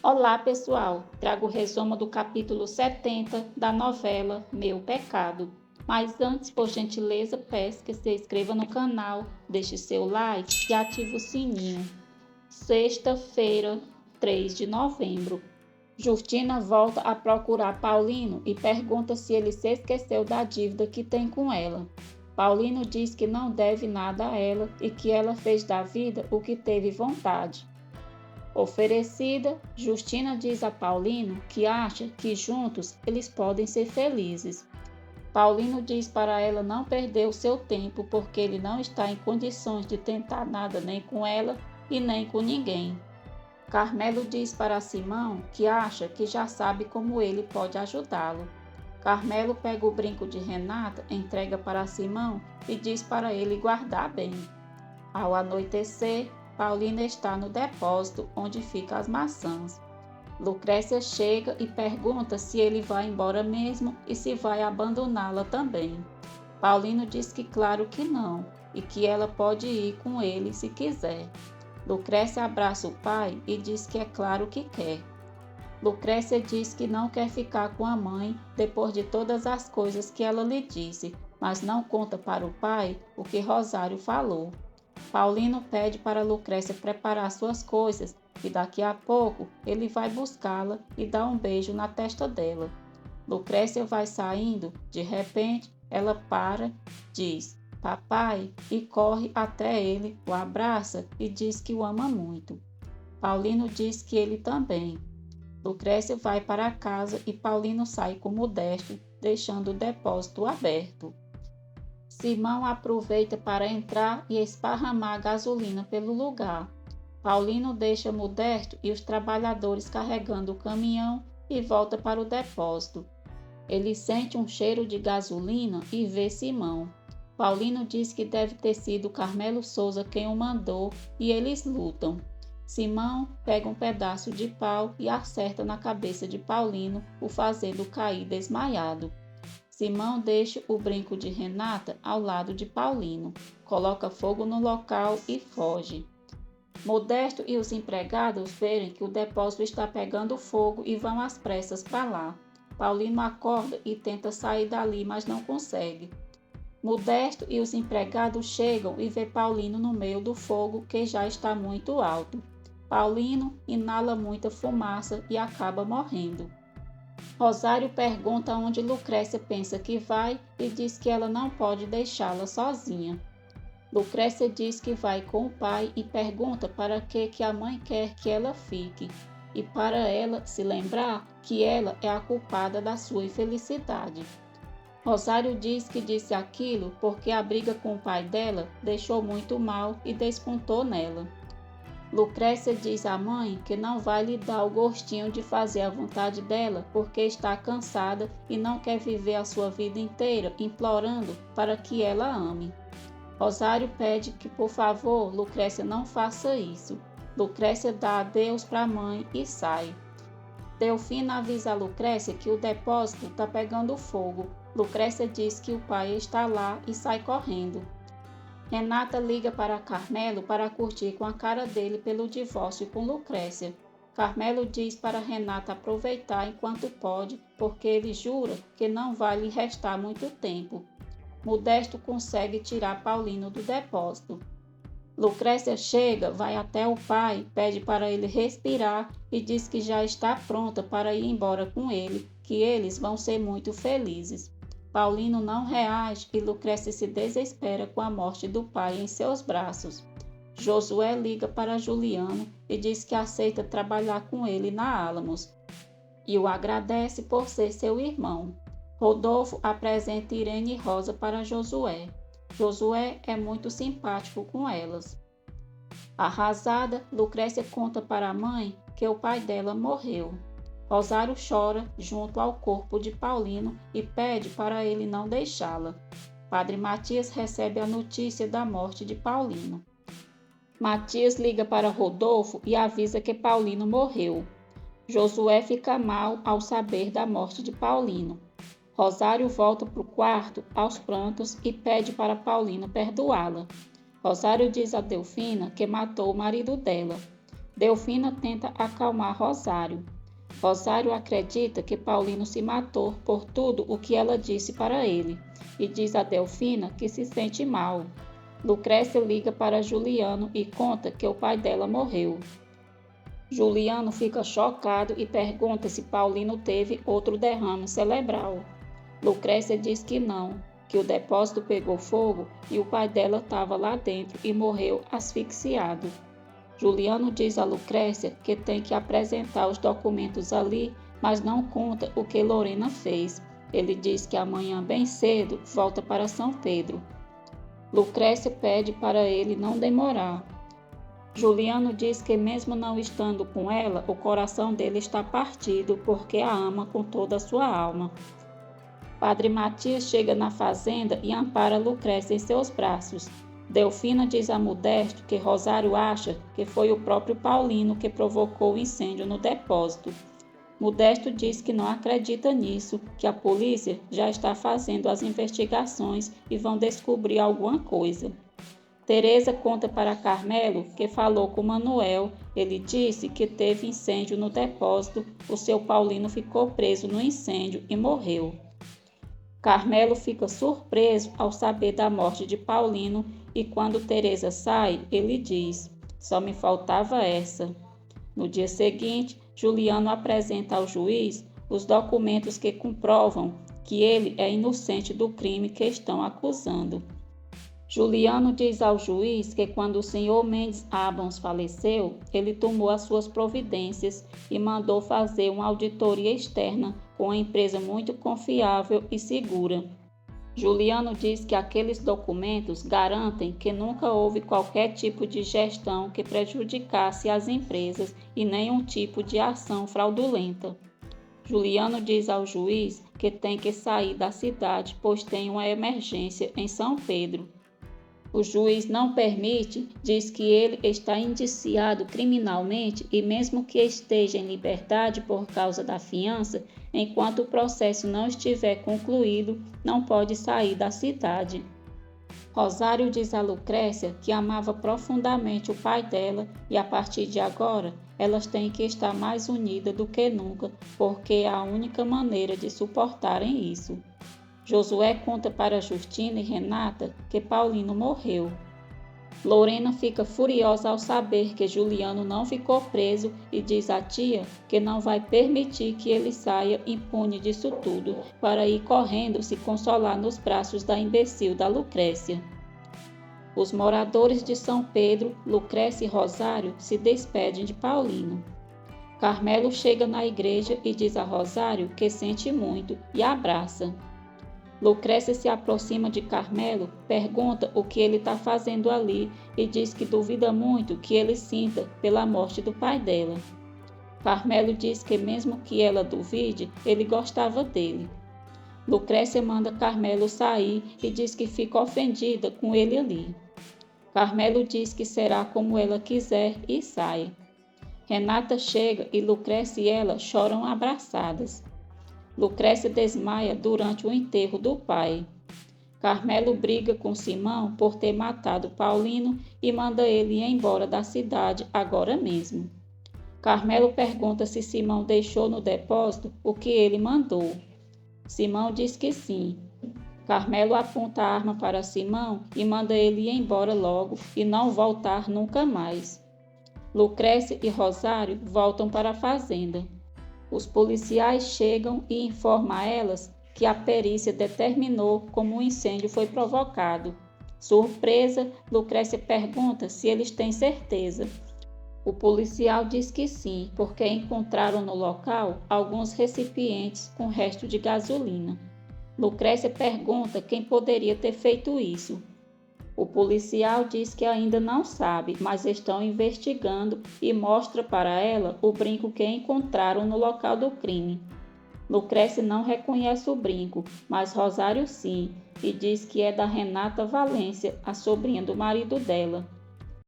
Olá, pessoal! Trago o resumo do capítulo 70 da novela Meu Pecado. Mas antes, por gentileza, peço que se inscreva no canal, deixe seu like e ative o sininho. Sexta-feira, 3 de novembro. Justina volta a procurar Paulino e pergunta se ele se esqueceu da dívida que tem com ela. Paulino diz que não deve nada a ela e que ela fez da vida o que teve vontade. Oferecida, Justina diz a Paulino que acha que juntos eles podem ser felizes. Paulino diz para ela não perder o seu tempo porque ele não está em condições de tentar nada nem com ela e nem com ninguém. Carmelo diz para Simão que acha que já sabe como ele pode ajudá-lo. Carmelo pega o brinco de Renata, entrega para Simão e diz para ele guardar bem. Ao anoitecer, Paulina está no depósito onde ficam as maçãs. Lucrécia chega e pergunta se ele vai embora mesmo e se vai abandoná-la também. Paulino diz que claro que não e que ela pode ir com ele se quiser. Lucrécia abraça o pai e diz que é claro que quer. Lucrécia diz que não quer ficar com a mãe depois de todas as coisas que ela lhe disse, mas não conta para o pai o que Rosário falou. Paulino pede para Lucrécia preparar suas coisas e daqui a pouco ele vai buscá-la e dá um beijo na testa dela. Lucrécia vai saindo, de repente ela para, diz papai e corre até ele, o abraça e diz que o ama muito. Paulino diz que ele também. Lucrécia vai para casa e Paulino sai com Modesto, deixando o depósito aberto. Simão aproveita para entrar e esparramar gasolina pelo lugar. Paulino deixa Modesto e os trabalhadores carregando o caminhão e volta para o depósito. Ele sente um cheiro de gasolina e vê Simão. Paulino diz que deve ter sido Carmelo Souza quem o mandou e eles lutam. Simão pega um pedaço de pau e acerta na cabeça de Paulino, o fazendo cair desmaiado. Simão deixa o brinco de Renata ao lado de Paulino, coloca fogo no local e foge. Modesto e os empregados veem que o depósito está pegando fogo e vão às pressas para lá. Paulino acorda e tenta sair dali, mas não consegue. Modesto e os empregados chegam e vê Paulino no meio do fogo que já está muito alto. Paulino inala muita fumaça e acaba morrendo. Rosário pergunta onde Lucrécia pensa que vai e diz que ela não pode deixá-la sozinha. Lucrécia diz que vai com o pai e pergunta para que a mãe quer que ela fique, e para ela se lembrar que ela é a culpada da sua infelicidade. Rosário diz que disse aquilo porque a briga com o pai dela deixou muito mal e descontou nela. Lucrécia diz à mãe que não vai lhe dar o gostinho de fazer a vontade dela porque está cansada e não quer viver a sua vida inteira implorando para que ela ame. Rosário pede que, por favor, Lucrécia não faça isso. Lucrécia dá adeus para a mãe e sai. Delfina avisa a Lucrécia que o depósito está pegando fogo. Lucrécia diz que o pai está lá e sai correndo. Renata liga para Carmelo para curtir com a cara dele pelo divórcio com Lucrécia. Carmelo diz para Renata aproveitar enquanto pode, porque ele jura que não vai lhe restar muito tempo. Modesto consegue tirar Paulino do depósito. Lucrécia chega, vai até o pai, pede para ele respirar e diz que já está pronta para ir embora com ele, que eles vão ser muito felizes. Paulino não reage e Lucrécia se desespera com a morte do pai em seus braços. Josué liga para Juliano e diz que aceita trabalhar com ele na Alamos e o agradece por ser seu irmão. Rodolfo apresenta Irene e Rosa para Josué. Josué é muito simpático com elas. Arrasada, Lucrécia conta para a mãe que o pai dela morreu. Rosário chora junto ao corpo de Paulino e pede para ele não deixá-la. Padre Matias recebe a notícia da morte de Paulino. Matias liga para Rodolfo e avisa que Paulino morreu. Josué fica mal ao saber da morte de Paulino. Rosário volta para o quarto aos prantos e pede para Paulino perdoá-la. Rosário diz a Delfina que matou o marido dela. Delfina tenta acalmar Rosário. Rosário acredita que Paulino se matou por tudo o que ela disse para ele e diz a Delfina que se sente mal. Lucrécia liga para Juliano e conta que o pai dela morreu. Juliano fica chocado e pergunta se Paulino teve outro derrame cerebral. Lucrécia diz que não, que o depósito pegou fogo e o pai dela estava lá dentro e morreu asfixiado. Juliano diz a Lucrécia que tem que apresentar os documentos ali, mas não conta o que Lorena fez. Ele diz que amanhã bem cedo volta para São Pedro. Lucrécia pede para ele não demorar. Juliano diz que mesmo não estando com ela, o coração dele está partido porque a ama com toda a sua alma. Padre Matias chega na fazenda e ampara Lucrécia em seus braços. Delfina diz a Modesto que Rosário acha que foi o próprio Paulino que provocou o incêndio no depósito. Modesto diz que não acredita nisso, que a polícia já está fazendo as investigações e vão descobrir alguma coisa. Teresa conta para Carmelo que falou com Manuel. Ele disse que teve incêndio no depósito, o seu Paulino ficou preso no incêndio e morreu. Carmelo fica surpreso ao saber da morte de Paulino e quando Teresa sai, ele diz: "Só me faltava essa". No dia seguinte, Juliano apresenta ao juiz os documentos que comprovam que ele é inocente do crime que estão acusando. Juliano diz ao juiz que quando o senhor Mendes Abons faleceu, ele tomou as suas providências e mandou fazer uma auditoria externa com uma empresa muito confiável e segura. Juliano diz que aqueles documentos garantem que nunca houve qualquer tipo de gestão que prejudicasse as empresas e nenhum tipo de ação fraudulenta. Juliano diz ao juiz que tem que sair da cidade, pois tem uma emergência em São Pedro. O juiz não permite, diz que ele está indiciado criminalmente e mesmo que esteja em liberdade por causa da fiança, enquanto o processo não estiver concluído, não pode sair da cidade. Rosário diz a Lucrécia que amava profundamente o pai dela e a partir de agora elas têm que estar mais unidas do que nunca, porque é a única maneira de suportarem isso. Josué conta para Justina e Renata que Paulino morreu. Lorena fica furiosa ao saber que Juliano não ficou preso e diz à tia que não vai permitir que ele saia impune disso tudo, para ir correndo se consolar nos braços da imbecil da Lucrécia. Os moradores de São Pedro, Lucrécia e Rosário se despedem de Paulino. Carmelo chega na igreja e diz a Rosário que sente muito e a abraça. Lucrécia se aproxima de Carmelo, pergunta o que ele está fazendo ali e diz que duvida muito que ele sinta pela morte do pai dela. Carmelo diz que mesmo que ela duvide, ele gostava dele. Lucrécia manda Carmelo sair e diz que fica ofendida com ele ali. Carmelo diz que será como ela quiser e sai. Renata chega e Lucrécia e ela choram abraçadas. Lucrécia desmaia durante o enterro do pai. Carmelo briga com Simão por ter matado Paulino e manda ele ir embora da cidade agora mesmo. Carmelo pergunta se Simão deixou no depósito o que ele mandou. Simão diz que sim. Carmelo aponta a arma para Simão e manda ele ir embora logo e não voltar nunca mais. Lucrécia e Rosário voltam para a fazenda. Os policiais chegam e informam a elas que a perícia determinou como o incêndio foi provocado. Surpresa, Lucrécia pergunta se eles têm certeza. O policial diz que sim, porque encontraram no local alguns recipientes com resto de gasolina. Lucrécia pergunta quem poderia ter feito isso. O policial diz que ainda não sabe, mas estão investigando e mostra para ela o brinco que encontraram no local do crime. Lucrécia não reconhece o brinco, mas Rosário sim, e diz que é da Renata Valência, a sobrinha do marido dela.